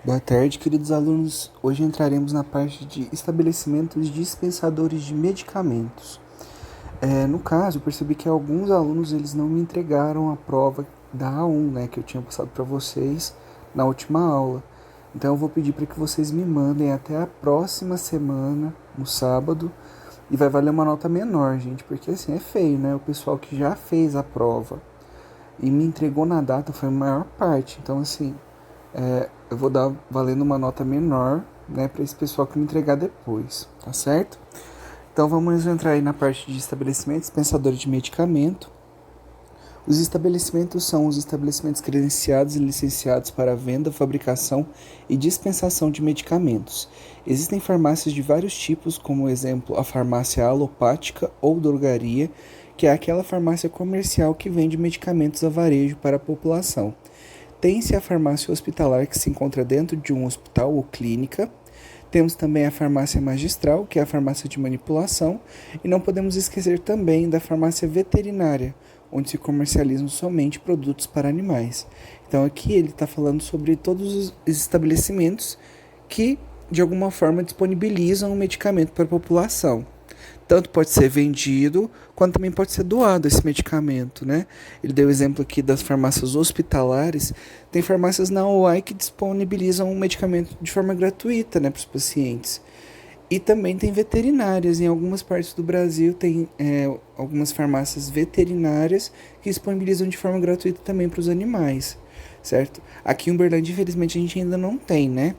Boa tarde, queridos alunos. Hoje entraremos na parte de estabelecimentos dispensadores de medicamentos. No caso, eu percebi que alguns alunos eles não me entregaram a prova da A1, né, que eu tinha passado para vocês na última aula. Então eu vou pedir para que vocês me mandem até a próxima semana, no sábado, e vai valer uma nota menor, gente, porque assim é feio, né? O pessoal que já fez a prova e me entregou na data foi a maior parte. Então, assim, eu vou dar valendo uma nota menor, né, para esse pessoal que me entregar depois, tá certo? Então vamos entrar aí na parte de estabelecimentos, dispensadores de medicamento. Os estabelecimentos são os estabelecimentos credenciados e licenciados para a venda, fabricação e dispensação de medicamentos. Existem farmácias de vários tipos, como exemplo a farmácia alopática ou drogaria, que é aquela farmácia comercial que vende medicamentos a varejo para a população. Tem-se a farmácia hospitalar, que se encontra dentro de um hospital ou clínica. Temos também a farmácia magistral, que é a farmácia de manipulação. E não podemos esquecer também da farmácia veterinária, onde se comercializam somente produtos para animais. Então aqui ele está falando sobre todos os estabelecimentos que, de alguma forma, disponibilizam o medicamento para a população. Tanto pode ser vendido, quanto também pode ser doado esse medicamento, né? Ele deu o exemplo aqui das farmácias hospitalares. Tem farmácias na UAI que disponibilizam o medicamento de forma gratuita, né, para os pacientes. E também tem veterinárias. Em algumas partes do Brasil tem algumas farmácias veterinárias que disponibilizam de forma gratuita também para os animais, certo? Aqui em Uberlândia, infelizmente, a gente ainda não tem, né?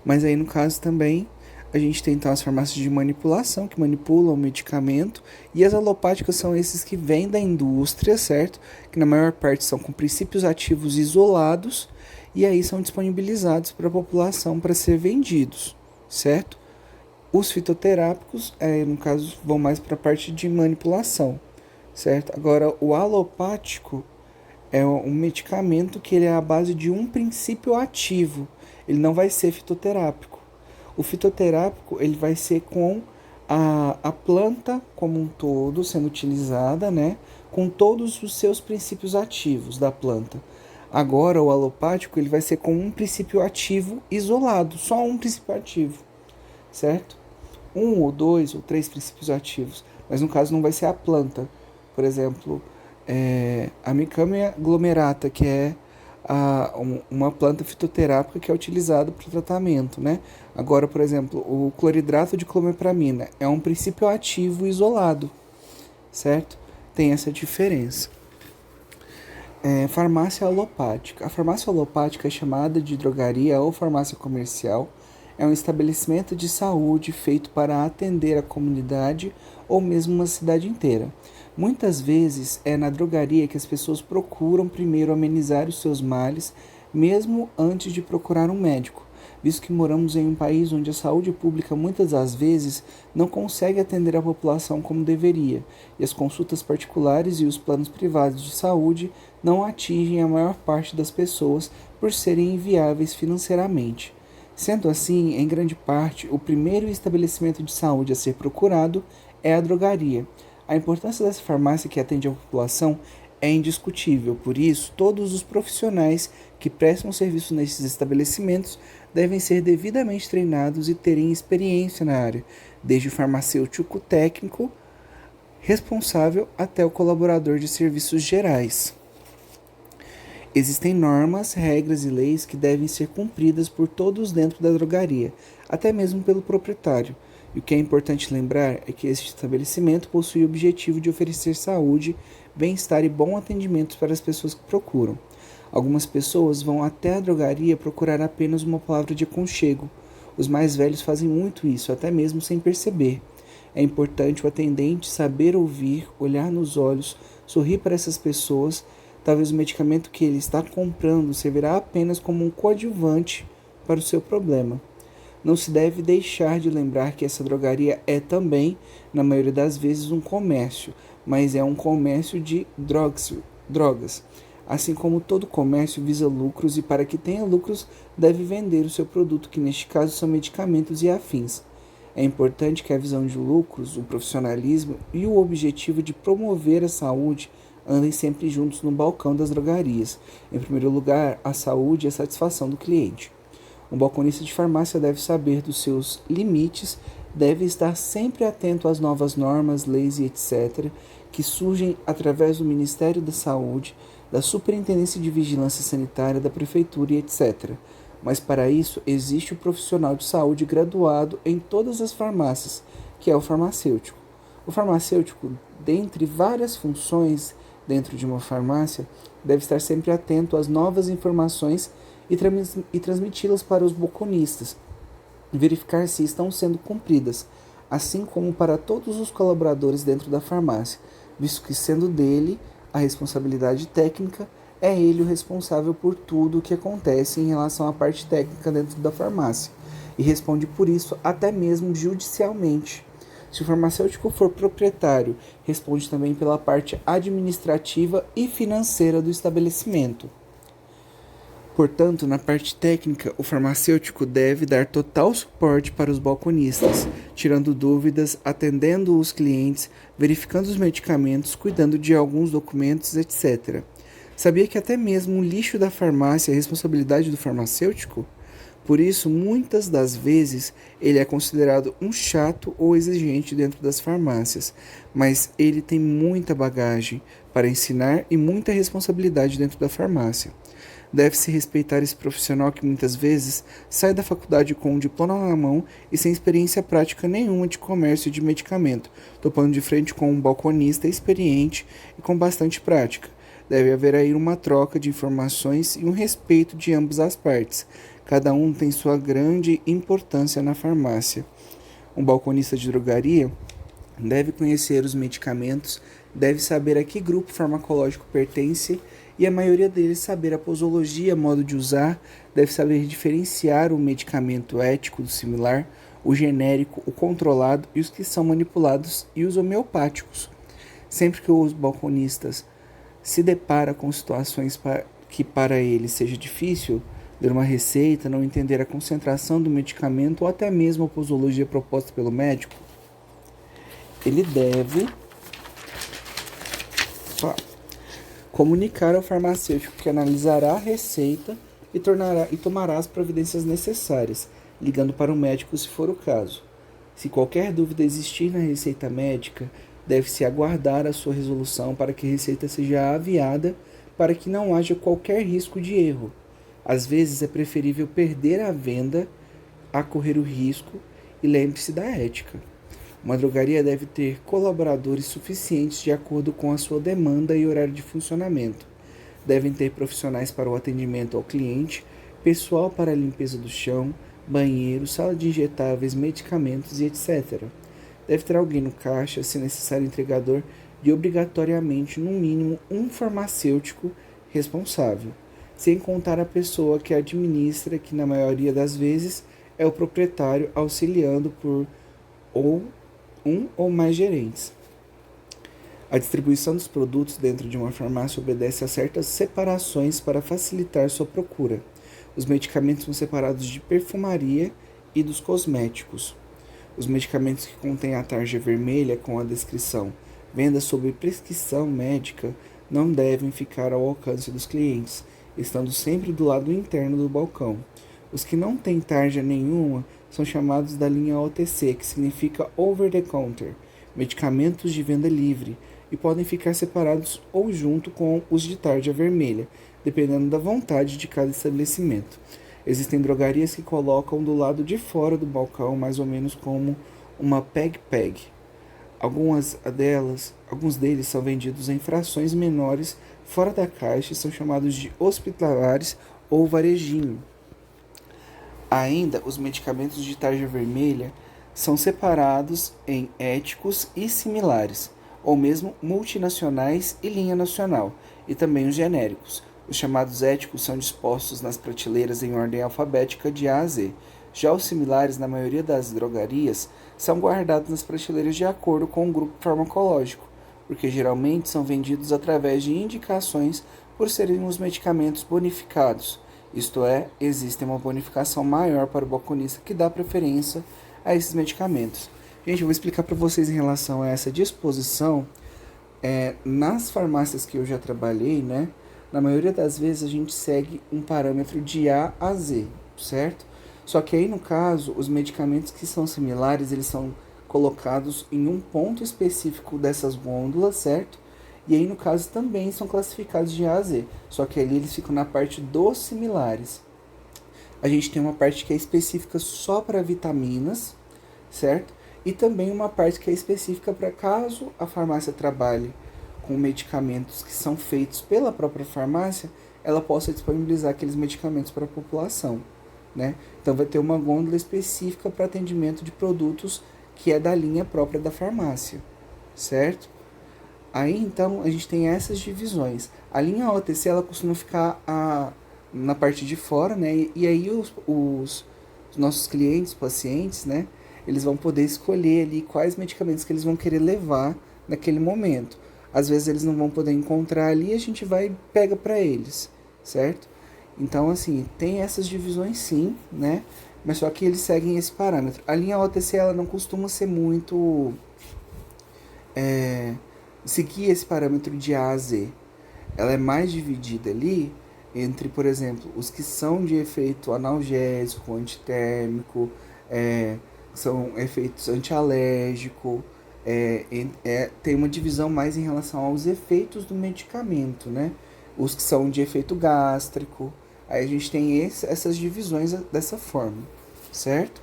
Mas aí, no caso, também a gente tem então as farmácias de manipulação, que manipulam o medicamento, e as alopáticas são esses que vêm da indústria, certo? Que na maior parte são com princípios ativos isolados, e aí são disponibilizados para a população para ser vendidos, certo? Os fitoterápicos, no caso, vão mais para a parte de manipulação, certo? Agora, o alopático é um medicamento que ele é à base de um princípio ativo. Ele não vai ser fitoterápico. O fitoterápico ele vai ser com a planta como um todo sendo utilizada, né? Com todos os seus princípios ativos da planta. Agora, o alopático ele vai ser com um princípio ativo isolado, só um princípio ativo, certo? Um ou dois ou três princípios ativos, mas no caso não vai ser a planta. Por exemplo, a Micâmea glomerata, que é uma planta fitoterápica que é utilizada para o tratamento, né? Agora, por exemplo, o cloridrato de clomipramina é um princípio ativo isolado, certo? Tem essa diferença. Farmácia alopática. A farmácia alopática é chamada de drogaria ou farmácia comercial. É um estabelecimento de saúde feito para atender a comunidade ou mesmo uma cidade inteira. Muitas vezes é na drogaria que as pessoas procuram primeiro amenizar os seus males, mesmo antes de procurar um médico, visto que moramos em um país onde a saúde pública muitas das vezes não consegue atender a população como deveria, e as consultas particulares e os planos privados de saúde não atingem a maior parte das pessoas por serem inviáveis financeiramente. Sendo assim, em grande parte, o primeiro estabelecimento de saúde a ser procurado é a drogaria. A importância dessa farmácia que atende a população é indiscutível, por isso, todos os profissionais que prestam serviço nesses estabelecimentos devem ser devidamente treinados e terem experiência na área, desde o farmacêutico técnico responsável até o colaborador de serviços gerais. Existem normas, regras e leis que devem ser cumpridas por todos dentro da drogaria, até mesmo pelo proprietário. E o que é importante lembrar é que este estabelecimento possui o objetivo de oferecer saúde, bem-estar e bom atendimento para as pessoas que procuram. Algumas pessoas vão até a drogaria procurar apenas uma palavra de aconchego. Os mais velhos fazem muito isso, até mesmo sem perceber. É importante o atendente saber ouvir, olhar nos olhos, sorrir para essas pessoas. Talvez o medicamento que ele está comprando servirá apenas como um coadjuvante para o seu problema. Não se deve deixar de lembrar que essa drogaria é também, na maioria das vezes, um comércio, mas é um comércio de drogas. Assim como todo comércio visa lucros e para que tenha lucros deve vender o seu produto, que neste caso são medicamentos e afins. É importante que a visão de lucros, o profissionalismo e o objetivo de promover a saúde andem sempre juntos no balcão das drogarias. Em primeiro lugar, a saúde e a satisfação do cliente. Um balconista de farmácia deve saber dos seus limites, deve estar sempre atento às novas normas, leis e etc., que surgem através do Ministério da Saúde, da Superintendência de Vigilância Sanitária, da Prefeitura e etc. Mas para isso existe o profissional de saúde graduado em todas as farmácias, que é o farmacêutico. O farmacêutico, dentre várias funções dentro de uma farmácia, deve estar sempre atento às novas informações e transmiti-las para os balconistas, verificar se estão sendo cumpridas, assim como para todos os colaboradores dentro da farmácia, visto que, sendo dele a responsabilidade técnica, é ele o responsável por tudo o que acontece em relação à parte técnica dentro da farmácia, e responde por isso até mesmo judicialmente. Se o farmacêutico for proprietário, responde também pela parte administrativa e financeira do estabelecimento. Portanto, na parte técnica, o farmacêutico deve dar total suporte para os balconistas, tirando dúvidas, atendendo os clientes, verificando os medicamentos, cuidando de alguns documentos, etc. Sabia que até mesmo o lixo da farmácia é responsabilidade do farmacêutico? Por isso, muitas das vezes, ele é considerado um chato ou exigente dentro das farmácias, mas ele tem muita bagagem para ensinar e muita responsabilidade dentro da farmácia. Deve-se respeitar esse profissional que muitas vezes sai da faculdade com um diploma na mão e sem experiência prática nenhuma de comércio de medicamento, topando de frente com um balconista experiente e com bastante prática. Deve haver aí uma troca de informações e um respeito de ambas as partes. Cada um tem sua grande importância na farmácia. Um balconista de drogaria deve conhecer os medicamentos, deve saber a que grupo farmacológico pertence e a maioria deles saber a posologia, modo de usar, deve saber diferenciar o medicamento ético do similar, o genérico, o controlado e os que são manipulados e os homeopáticos. Sempre que os balconistas se depara com situações que para ele seja difícil ler uma receita, não entender a concentração do medicamento ou até mesmo a posologia proposta pelo médico, ele deve comunicar ao farmacêutico que analisará a receita e tomará as providências necessárias, ligando para o médico se for o caso. Se qualquer dúvida existir na receita médica, deve-se aguardar a sua resolução para que a receita seja aviada para que não haja qualquer risco de erro. Às vezes é preferível perder a venda a correr o risco e lembre-se da ética. Uma drogaria deve ter colaboradores suficientes de acordo com a sua demanda e horário de funcionamento. Devem ter profissionais para o atendimento ao cliente, pessoal para a limpeza do chão, banheiro, sala de injetáveis, medicamentos e etc. Deve ter alguém no caixa, se necessário entregador, e obrigatoriamente, no mínimo, um farmacêutico responsável, sem contar a pessoa que administra, que na maioria das vezes é o proprietário, auxiliando por um ou mais gerentes. A distribuição dos produtos dentro de uma farmácia obedece a certas separações para facilitar sua procura. Os medicamentos são separados de perfumaria e dos cosméticos. Os medicamentos que contêm a tarja vermelha com a descrição "venda sob prescrição médica" não devem ficar ao alcance dos clientes, estando sempre do lado interno do balcão. Os que não têm tarja nenhuma são chamados da linha OTC, que significa Over the Counter, medicamentos de venda livre, e podem ficar separados ou junto com os de tarja vermelha, dependendo da vontade de cada estabelecimento. Existem drogarias que colocam do lado de fora do balcão, mais ou menos como uma peg-peg. Alguns deles são vendidos em frações menores fora da caixa e são chamados de hospitalares ou varejinho. Ainda, os medicamentos de tarja vermelha são separados em éticos e similares, ou mesmo multinacionais e linha nacional, e também os genéricos. Os chamados éticos são dispostos nas prateleiras em ordem alfabética de A a Z. Já os similares, na maioria das drogarias, são guardados nas prateleiras de acordo com o grupo farmacológico, porque geralmente são vendidos através de indicações por serem os medicamentos bonificados. Isto é, existe uma bonificação maior para o balconista que dá preferência a esses medicamentos. Gente, eu vou explicar para vocês em relação a essa disposição. Nas farmácias que eu já trabalhei, né? Na maioria das vezes a gente segue um parâmetro de A a Z, certo? Só que aí, no caso, os medicamentos que são similares, eles são colocados em um ponto específico dessas gôndolas, certo? E aí, no caso, também são classificados de A a Z. Só que ali eles ficam na parte dos similares. A gente tem uma parte que é específica só para vitaminas, certo? E também uma parte que é específica para caso a farmácia trabalhe com medicamentos que são feitos pela própria farmácia, ela possa disponibilizar aqueles medicamentos para a população, né? Então vai ter uma gôndola específica para atendimento de produtos que é da linha própria da farmácia, certo? Aí então a gente tem essas divisões. A linha OTC ela costuma ficar na parte de fora, né? E aí os nossos clientes, pacientes, né? Eles vão poder escolher ali quais medicamentos que eles vão querer levar naquele momento. Às vezes eles não vão poder encontrar ali, a gente vai e pega para eles, certo? Então, assim, tem essas divisões sim, né? Mas só que eles seguem esse parâmetro. A linha OTC, ela não costuma ser muito... seguir esse parâmetro de A a Z. Ela é mais dividida ali entre, por exemplo, os que são de efeito analgésico, antitérmico, são efeitos antialérgico, tem uma divisão mais em relação aos efeitos do medicamento, né? Os que são de efeito gástrico, aí a gente tem essas divisões dessa forma, certo?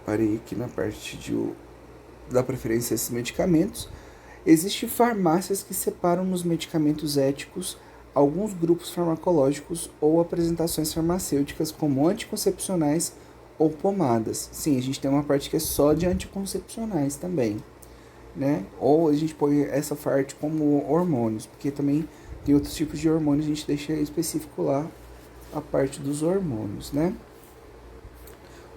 Parei aqui na parte da preferência a esses medicamentos. Existem farmácias que separam nos medicamentos éticos alguns grupos farmacológicos ou apresentações farmacêuticas como anticoncepcionais ou pomadas. Sim, a gente tem uma parte que é só de anticoncepcionais também, né? Ou a gente põe essa parte como hormônios, porque também tem outros tipos de hormônios, a gente deixa específico lá a parte dos hormônios, né?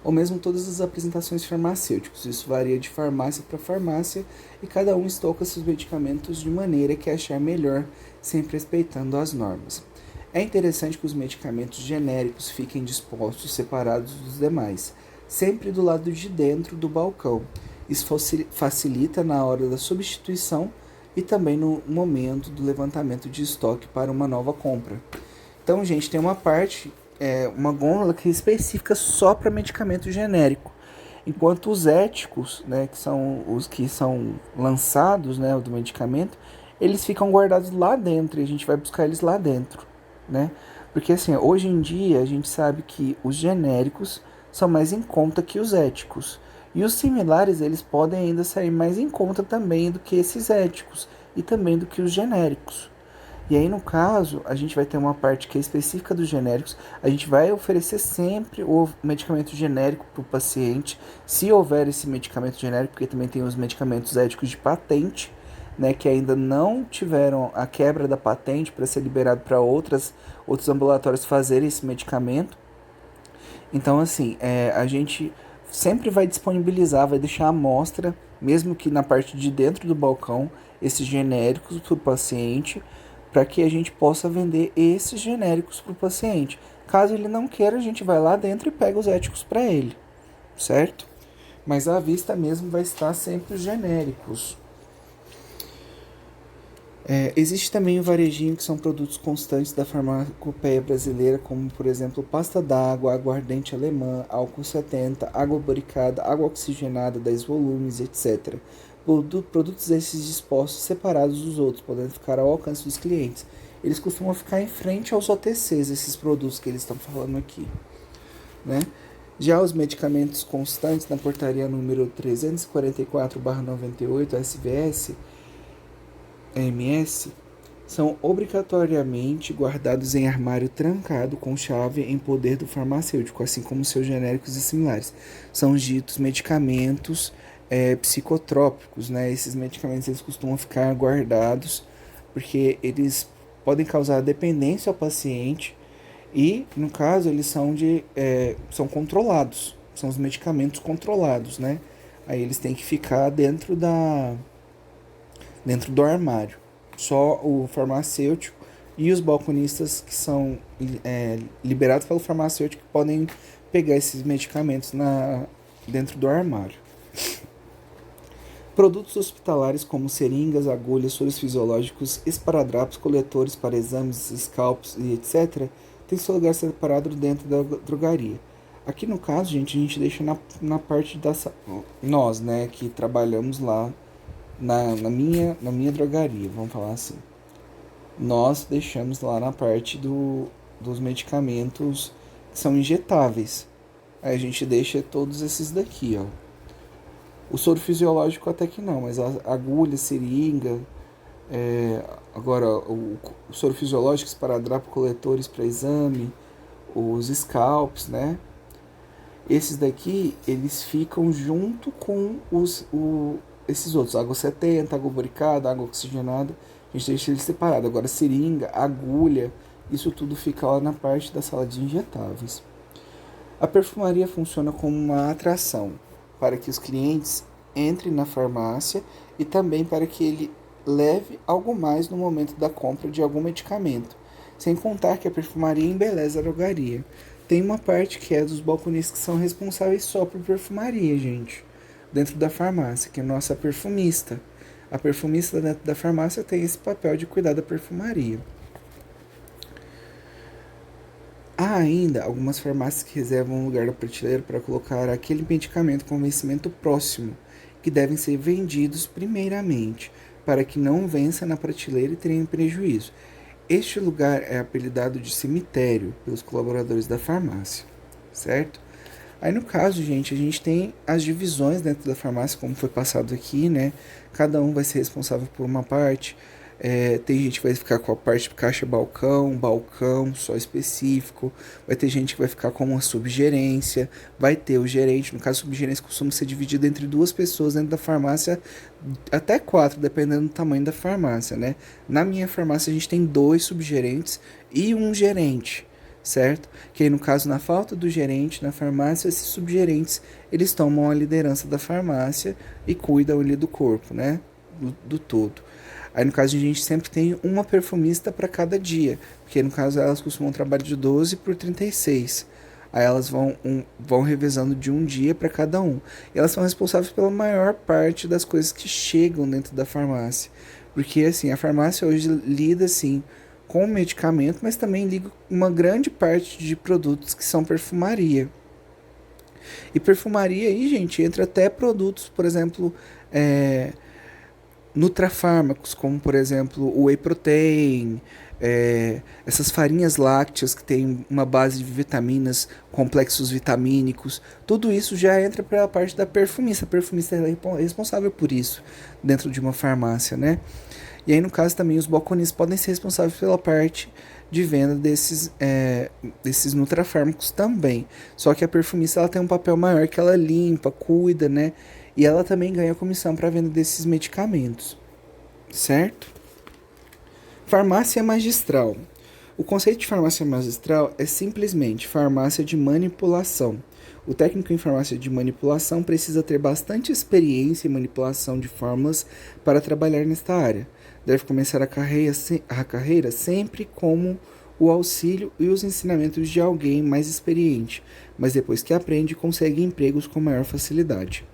Ou mesmo todas as apresentações farmacêuticas. Isso varia de farmácia para farmácia e cada um estoca seus medicamentos de maneira que achar melhor, sempre respeitando as normas. É interessante que os medicamentos genéricos fiquem dispostos separados dos demais, sempre do lado de dentro do balcão. Isso facilita na hora da substituição e também no momento do levantamento de estoque para uma nova compra. Então, gente, tem uma parte, uma gôndola que é específica só para medicamento genérico. Enquanto os éticos, né, que são os que são lançados, né, do medicamento, eles ficam guardados lá dentro e a gente vai buscar eles lá dentro, né? Porque assim, hoje em dia a gente sabe que os genéricos são mais em conta que os éticos. E os similares, eles podem ainda sair mais em conta também do que esses éticos e também do que os genéricos. E aí, no caso, a gente vai ter uma parte que é específica dos genéricos. A gente vai oferecer sempre o medicamento genérico para o paciente, se houver esse medicamento genérico, porque também tem os medicamentos éticos de patente, né, que ainda não tiveram a quebra da patente para ser liberado para outros ambulatórios fazerem esse medicamento. Então, assim, a gente sempre vai disponibilizar, vai deixar a amostra, mesmo que na parte de dentro do balcão, esses genéricos para o paciente, para que a gente possa vender esses genéricos para o paciente. Caso ele não queira, a gente vai lá dentro e pega os éticos para ele, certo? Mas à vista mesmo vai estar sempre os genéricos. Existe também o varejinho, que são produtos constantes da farmacopeia brasileira, como, por exemplo, pasta d'água, aguardente alemã, álcool 70, água boricada, água oxigenada 10 volumes, etc. Produtos esses dispostos separados dos outros, podendo ficar ao alcance dos clientes. Eles costumam ficar em frente aos OTCs, esses produtos que eles estão falando aqui, né? Já os medicamentos constantes na portaria número 344/98 SVS MS são obrigatoriamente guardados em armário trancado com chave em poder do farmacêutico, assim como seus genéricos e similares. São os ditos medicamentos psicotrópicos, né? Esses medicamentos eles costumam ficar guardados porque eles podem causar dependência ao paciente e, no caso, eles são controlados, são os medicamentos controlados, né? Aí eles têm que ficar dentro do armário. Só o farmacêutico e os balconistas que são liberados pelo farmacêutico podem pegar esses medicamentos dentro do armário. Produtos hospitalares como seringas, agulhas, soros fisiológicos, esparadrapos, coletores para exames, scalpos e etc. tem seu lugar separado dentro da drogaria. Aqui no caso, gente, a gente deixa na parte da... Nós, né, que trabalhamos lá na minha drogaria, vamos falar assim. Nós deixamos lá na parte dos medicamentos que são injetáveis. Aí a gente deixa todos esses daqui, ó. O soro fisiológico até que não, mas a agulha, seringa, agora o soro fisiológico, esparadrapo, coletores para exame, os scalps, né? Esses daqui, eles ficam junto com esses outros, água 70, água boricada, água oxigenada, a gente deixa eles separados. Agora seringa, agulha, isso tudo fica lá na parte da sala de injetáveis. A perfumaria funciona como uma atração para que os clientes entrem na farmácia e também para que ele leve algo mais no momento da compra de algum medicamento. Sem contar que a perfumaria embeleza a drogaria. Tem uma parte que é dos balconistas que são responsáveis só por perfumaria, gente, dentro da farmácia, que é a nossa perfumista. A perfumista dentro da farmácia tem esse papel de cuidar da perfumaria. Há ainda algumas farmácias que reservam um lugar da prateleira para colocar aquele medicamento com vencimento próximo, que devem ser vendidos primeiramente, para que não vença na prateleira e tenha prejuízo. Este lugar é apelidado de cemitério pelos colaboradores da farmácia, certo? Aí no caso, gente, a gente tem as divisões dentro da farmácia, como foi passado aqui, né? Cada um vai ser responsável por uma parte. Tem gente que vai ficar com a parte de caixa balcão só específico. Vai ter gente que vai ficar com uma subgerência. Vai ter o gerente. No caso, a subgerência costuma ser dividida entre duas pessoas dentro da farmácia, até quatro, dependendo do tamanho da farmácia, né? Na minha farmácia, a gente tem 2 subgerentes e um gerente, certo? Que aí, no caso, na falta do gerente na farmácia, esses subgerentes, eles tomam a liderança da farmácia e cuidam ali do corpo, né? Do todo. Aí, no caso, a gente sempre tem uma perfumista para cada dia, porque no caso elas costumam trabalhar de 12 por 36. Aí elas vão revezando de um dia para cada um. E elas são responsáveis pela maior parte das coisas que chegam dentro da farmácia. Porque, assim, a farmácia hoje lida, assim, com medicamento, mas também liga uma grande parte de produtos que são perfumaria. E perfumaria aí, gente, entra até produtos, por exemplo, nutrafármacos, como por exemplo o whey protein, essas farinhas lácteas que tem uma base de vitaminas, complexos vitamínicos, tudo isso já entra para a parte da perfumista. A perfumista é responsável por isso dentro de uma farmácia, né? E aí no caso também os balconistas podem ser responsáveis pela parte de venda desses nutrafármacos também. Só que a perfumista ela tem um papel maior, que ela limpa, cuida, né? E ela também ganha comissão para a venda desses medicamentos, certo? Farmácia magistral. O conceito de farmácia magistral é simplesmente farmácia de manipulação. O técnico em farmácia de manipulação precisa ter bastante experiência em manipulação de fórmulas para trabalhar nesta área. Deve começar a carreira sempre com o auxílio e os ensinamentos de alguém mais experiente, mas depois que aprende, consegue empregos com maior facilidade.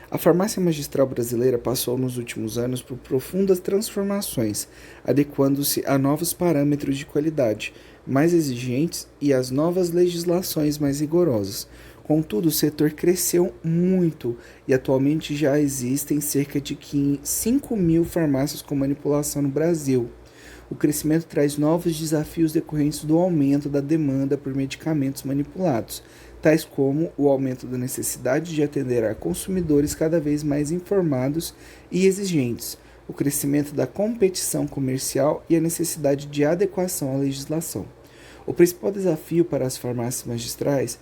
A farmácia magistral brasileira passou nos últimos anos por profundas transformações, adequando-se a novos parâmetros de qualidade mais exigentes e às novas legislações mais rigorosas. Contudo, o setor cresceu muito e atualmente já existem cerca de 5.000 farmácias com manipulação no Brasil. O crescimento traz novos desafios decorrentes do aumento da demanda por medicamentos manipulados, tais como o aumento da necessidade de atender a consumidores cada vez mais informados e exigentes, o crescimento da competição comercial e a necessidade de adequação à legislação. O principal desafio para as farmácias magistrais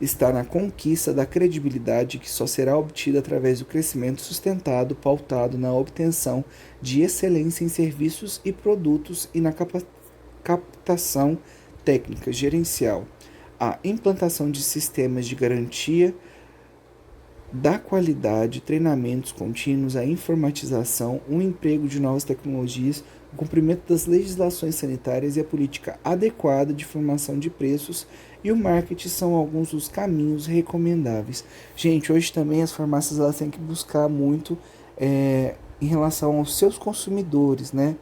está na conquista da credibilidade que só será obtida através do crescimento sustentado, pautado na obtenção de excelência em serviços e produtos e na captação técnica gerencial, a implantação de sistemas de garantia da qualidade, treinamentos contínuos, a informatização, o emprego de novas tecnologias, o cumprimento das legislações sanitárias e a política adequada de formação de preços e o marketing são alguns dos caminhos recomendáveis. Gente, hoje também as farmácias elas têm que buscar muito em relação aos seus consumidores, né?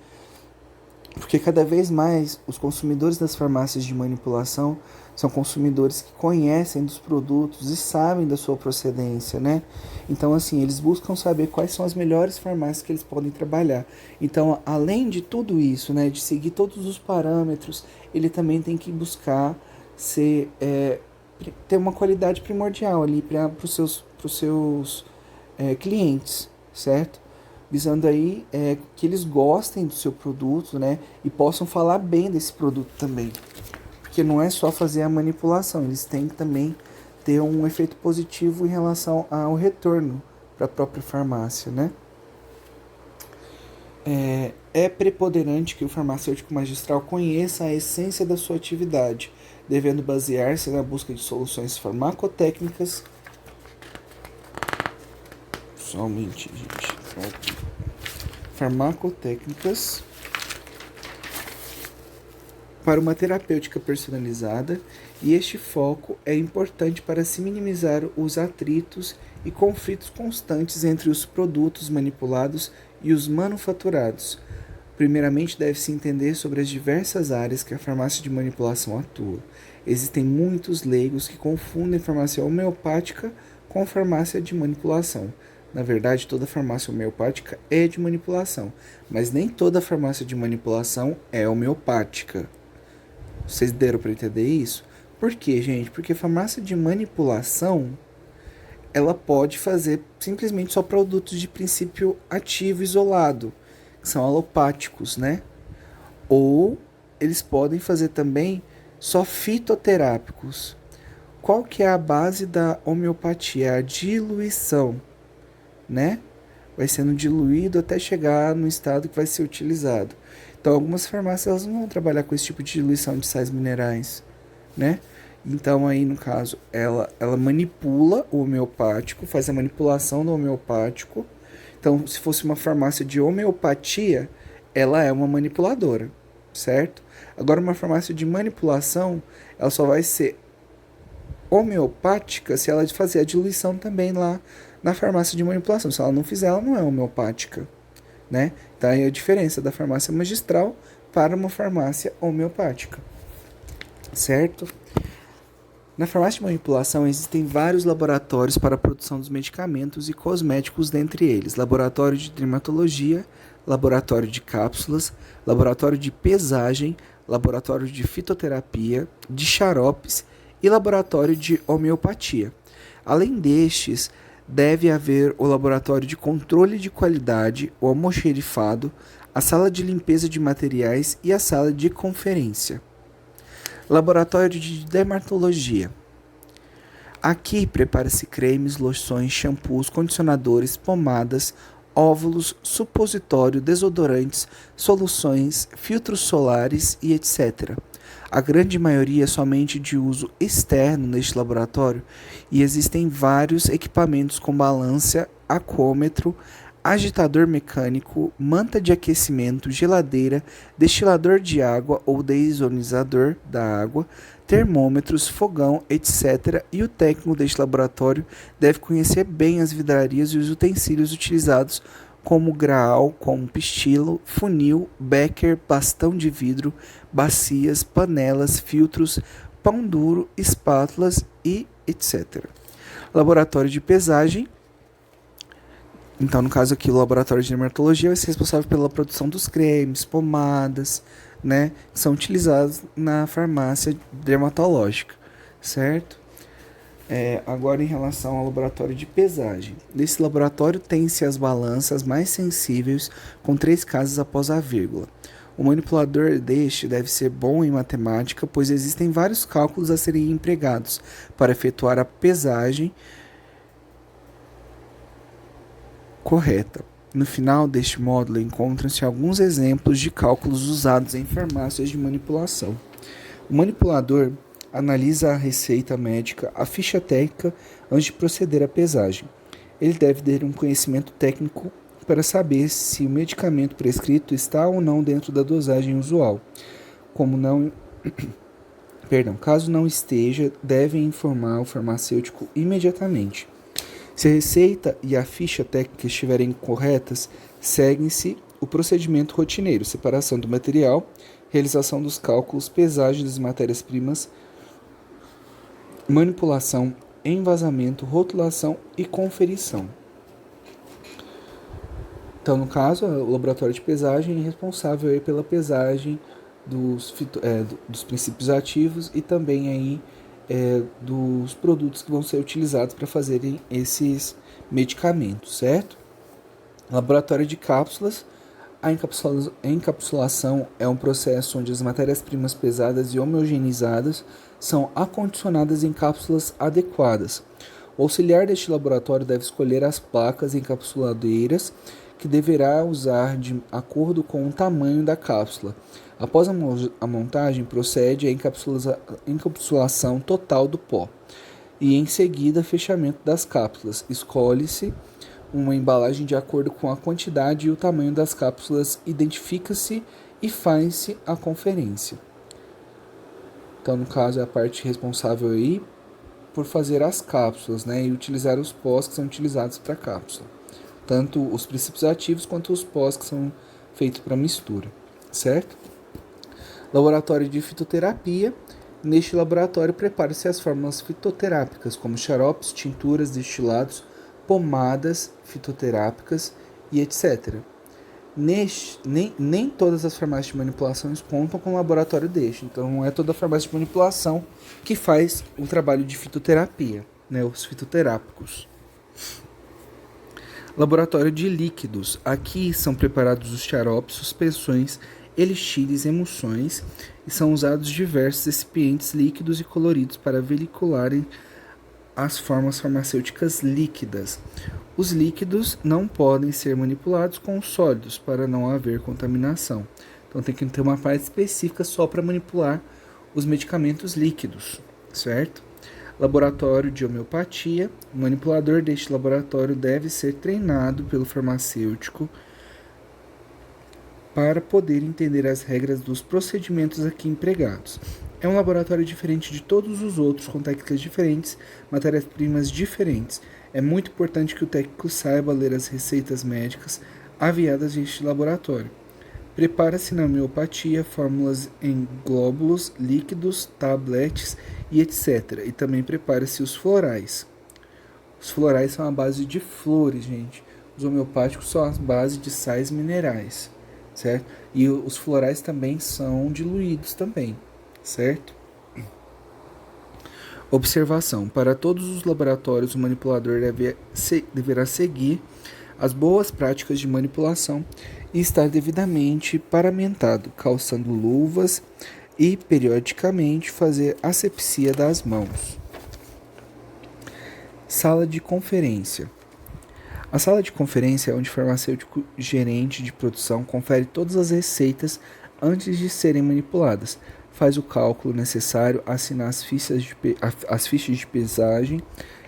Porque cada vez mais os consumidores das farmácias de manipulação são consumidores que conhecem dos produtos e sabem da sua procedência, né? Então, assim, eles buscam saber quais são as melhores farmácias que eles podem trabalhar. Então, além de tudo isso, né, de seguir todos os parâmetros, ele também tem que buscar ser, ter uma qualidade primordial ali para os seus clientes, certo? Visando aí que eles gostem do seu produto, né, e possam falar bem desse produto também. Porque não é só fazer a manipulação, eles têm que também ter um efeito positivo em relação ao retorno para a própria farmácia, né? É preponderante que o farmacêutico magistral conheça a essência da sua atividade, devendo basear-se na busca de soluções farmacotécnicas. Somente, gente. Farmacotécnicas para uma terapêutica personalizada, e este foco é importante para se minimizar os atritos e conflitos constantes entre os produtos manipulados e os manufaturados. Primeiramente, deve-se entender sobre as diversas áreas que a farmácia de manipulação atua. Existem muitos leigos que confundem farmácia homeopática com farmácia de manipulação. Na verdade, toda farmácia homeopática é de manipulação, mas nem toda farmácia de manipulação é homeopática. Vocês deram para entender isso? Por quê, gente? Porque farmácia de manipulação, ela pode fazer simplesmente só produtos de princípio ativo isolado, que são alopáticos, né? Ou eles podem fazer também só fitoterápicos. Qual que é a base da homeopatia? A diluição, né? Vai sendo diluído até chegar no estado que vai ser utilizado. Então, algumas farmácias elas não vão trabalhar com esse tipo de diluição de sais minerais, né? Então, aí, no caso, ela manipula o homeopático, faz a manipulação do homeopático. Então, se fosse uma farmácia de homeopatia, ela é uma manipuladora, certo? Agora, uma farmácia de manipulação, ela só vai ser homeopática se ela fazer a diluição também lá na farmácia de manipulação. Se ela não fizer, ela não é homeopática, né? Então aí a diferença da farmácia magistral para uma farmácia homeopática, certo? Na farmácia de manipulação existem vários laboratórios para a produção dos medicamentos e cosméticos, dentre eles laboratório de dermatologia, laboratório de cápsulas, laboratório de pesagem, laboratório de fitoterapia, de xaropes e laboratório de homeopatia. Além destes, deve haver o laboratório de controle de qualidade, o almoxerifado, a sala de limpeza de materiais e a sala de conferência. Laboratório de dermatologia. Aqui prepara-se cremes, loções, shampoos, condicionadores, pomadas, óvulos, supositório, desodorantes, soluções, filtros solares e etc. A grande maioria é somente de uso externo neste laboratório e existem vários equipamentos com balança, aquômetro, agitador mecânico, manta de aquecimento, geladeira, destilador de água ou deionizador da água, termômetros, fogão, etc. E o técnico deste laboratório deve conhecer bem as vidrarias e os utensílios utilizados como graal, como pistilo, funil, becker, bastão de vidro, bacias, panelas, filtros, pão duro, espátulas e etc. Laboratório de pesagem. Então, no caso aqui, o laboratório de dermatologia vai ser responsável pela produção dos cremes, pomadas, né, que são utilizados na farmácia dermatológica, certo? Agora, em relação ao laboratório de pesagem. Nesse laboratório tem-se as balanças mais sensíveis, com 3 casas após a vírgula. O manipulador deste deve ser bom em matemática, pois existem vários cálculos a serem empregados para efetuar a pesagem correta. No final deste módulo encontram-se alguns exemplos de cálculos usados em farmácias de manipulação. O manipulador analisa a receita médica, a ficha técnica antes de proceder à pesagem. Ele deve ter um conhecimento técnico para saber se o medicamento prescrito está ou não dentro da dosagem usual. Caso não esteja, deve informar o farmacêutico imediatamente. Se a receita e a ficha técnica estiverem corretas, seguem-se o procedimento rotineiro, separação do material, realização dos cálculos, pesagem das matérias-primas, manipulação, envasamento, rotulação e conferição. Então, no caso, o laboratório de pesagem é responsável aí pela pesagem dos princípios ativos e também aí, dos produtos que vão ser utilizados para fazerem esses medicamentos, certo? Laboratório de cápsulas. A encapsulação é um processo onde as matérias-primas pesadas e homogeneizadas são acondicionadas em cápsulas adequadas. O auxiliar deste laboratório deve escolher as placas encapsuladeiras que deverá usar de acordo com o tamanho da cápsula. Após a montagem, procede a encapsulação total do pó e, em seguida, fechamento das cápsulas. Escolhe-se uma embalagem de acordo com a quantidade e o tamanho das cápsulas, identifica-se e faz-se a conferência. Então, no caso, é a parte responsável aí por fazer as cápsulas, né, e utilizar os pós que são utilizados para a cápsula. Tanto os princípios ativos quanto os pós que são feitos para mistura, certo? Laboratório de fitoterapia. Neste laboratório prepara-se as fórmulas fitoterápicas, como xaropes, tinturas, destilados, pomadas fitoterápicas e etc. Nem todas as farmácias de manipulação contam com um laboratório deste, então não é toda a farmácia de manipulação que faz o trabalho de fitoterapia, né, os fitoterápicos. Laboratório de líquidos. Aqui são preparados os xaropes, suspensões, elixires, emulsões e são usados diversos recipientes líquidos e coloridos para veicularem as formas farmacêuticas líquidas. Os líquidos não podem ser manipulados com os sólidos para não haver contaminação. Então tem que ter uma parte específica só para manipular os medicamentos líquidos, certo? Laboratório de homeopatia. O manipulador deste laboratório deve ser treinado pelo farmacêutico para poder entender as regras dos procedimentos aqui empregados. É um laboratório diferente de todos os outros, com técnicas diferentes, matérias-primas diferentes. É muito importante que o técnico saiba ler as receitas médicas aviadas neste laboratório. Prepara-se na homeopatia fórmulas em glóbulos, líquidos, tabletes e etc. E também prepara-se os florais. Os florais são a base de flores, gente. Os homeopáticos são a base de sais minerais, certo? E os florais também são diluídos também, certo? Observação. Para todos os laboratórios, o manipulador deverá seguir as boas práticas de manipulação e estar devidamente paramentado, calçando luvas e, periodicamente, fazer asepsia das mãos. Sala de conferência. A sala de conferência é onde o farmacêutico gerente de produção confere todas as receitas antes de serem manipuladas, faz o cálculo necessário, assina as fichas de pesagem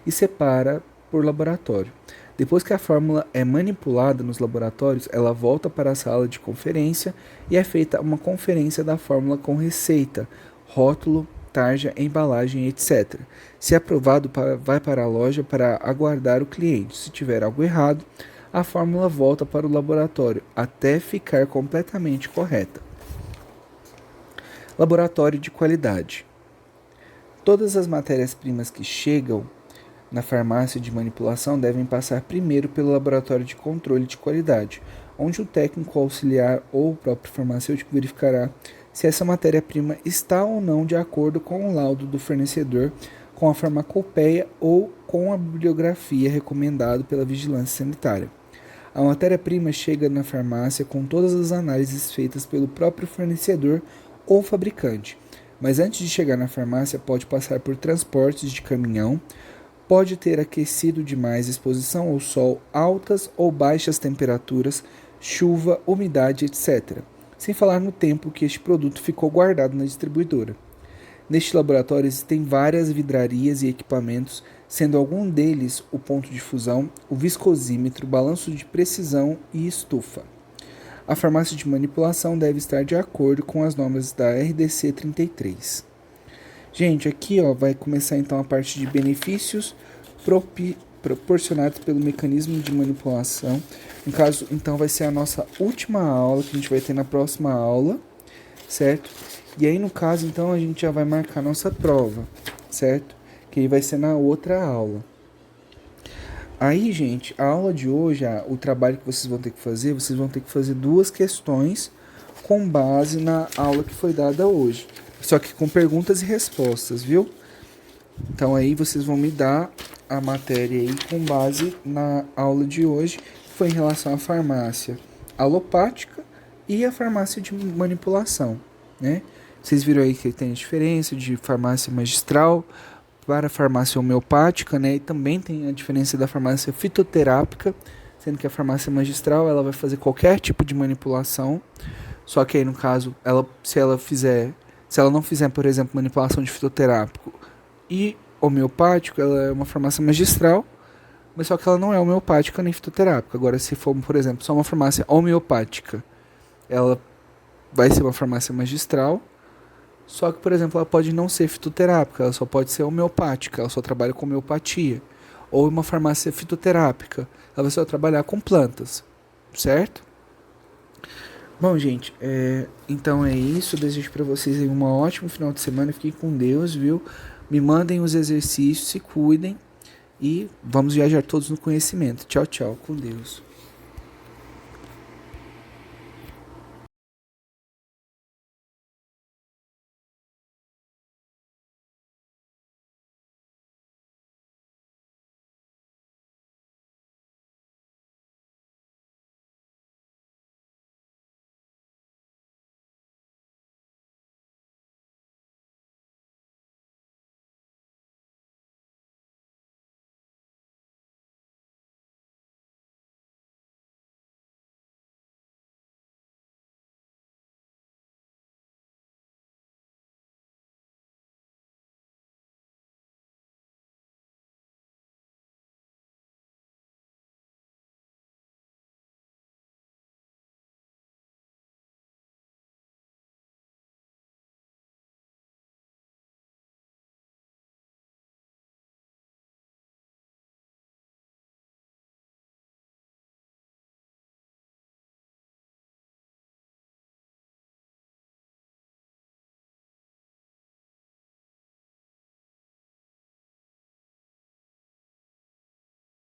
e separa por laboratório. Depois que a fórmula é manipulada nos laboratórios, ela volta para a sala de conferência e é feita uma conferência da fórmula com receita, rótulo, tarja, embalagem, etc. Se aprovado, vai para a loja para aguardar o cliente. Se tiver algo errado, a fórmula volta para o laboratório até ficar completamente correta. Laboratório de qualidade. Todas as matérias-primas que chegam na farmácia de manipulação devem passar primeiro pelo laboratório de controle de qualidade, onde o técnico auxiliar ou o próprio farmacêutico verificará se essa matéria-prima está ou não de acordo com o laudo do fornecedor, com a farmacopeia ou com a bibliografia recomendado pela vigilância sanitária. A matéria-prima chega na farmácia com todas as análises feitas pelo próprio fornecedor ou fabricante, mas antes de chegar na farmácia pode passar por transportes de caminhão, pode ter aquecido demais, exposição ao sol, altas ou baixas temperaturas, chuva, umidade, etc. Sem falar no tempo que este produto ficou guardado na distribuidora. Neste laboratório existem várias vidrarias e equipamentos, sendo algum deles o ponto de fusão, o viscosímetro, balanço de precisão e estufa. A farmácia de manipulação deve estar de acordo com as normas da RDC 33. Gente, aqui vai começar então a parte de benefícios proporcionados pelo mecanismo de manipulação. No caso, então, vai ser a nossa última aula que a gente vai ter na próxima aula, certo? E aí, no caso, então, a gente já vai marcar nossa prova, certo? Que aí vai ser na outra aula. Aí, gente, a aula de hoje, o trabalho que vocês vão ter que fazer 2 questões com base na aula que foi dada hoje. Só que com perguntas e respostas, viu? Então aí vocês vão me dar a matéria aí com base na aula de hoje, que foi em relação à farmácia alopática e a farmácia de manipulação, né? Vocês viram aí que tem a diferença de farmácia magistral para a farmácia homeopática, né? E também tem a diferença da farmácia fitoterápica, sendo que a farmácia magistral ela vai fazer qualquer tipo de manipulação, só que aí no caso, se ela não fizer, por exemplo, manipulação de fitoterápico e homeopático, ela é uma farmácia magistral, mas só que ela não é homeopática nem fitoterápica. Agora, se for, por exemplo, só uma farmácia homeopática, ela vai ser uma farmácia magistral, só que, por exemplo, ela pode não ser fitoterápica, ela só pode ser homeopática, ela só trabalha com homeopatia. Ou uma farmácia fitoterápica, ela vai só trabalhar com plantas, certo? Bom, gente, então é isso. Eu desejo para vocês aí um ótimo final de semana. Fiquem com Deus, viu? Me mandem os exercícios, se cuidem e vamos viajar todos no conhecimento. Tchau, tchau. Com Deus.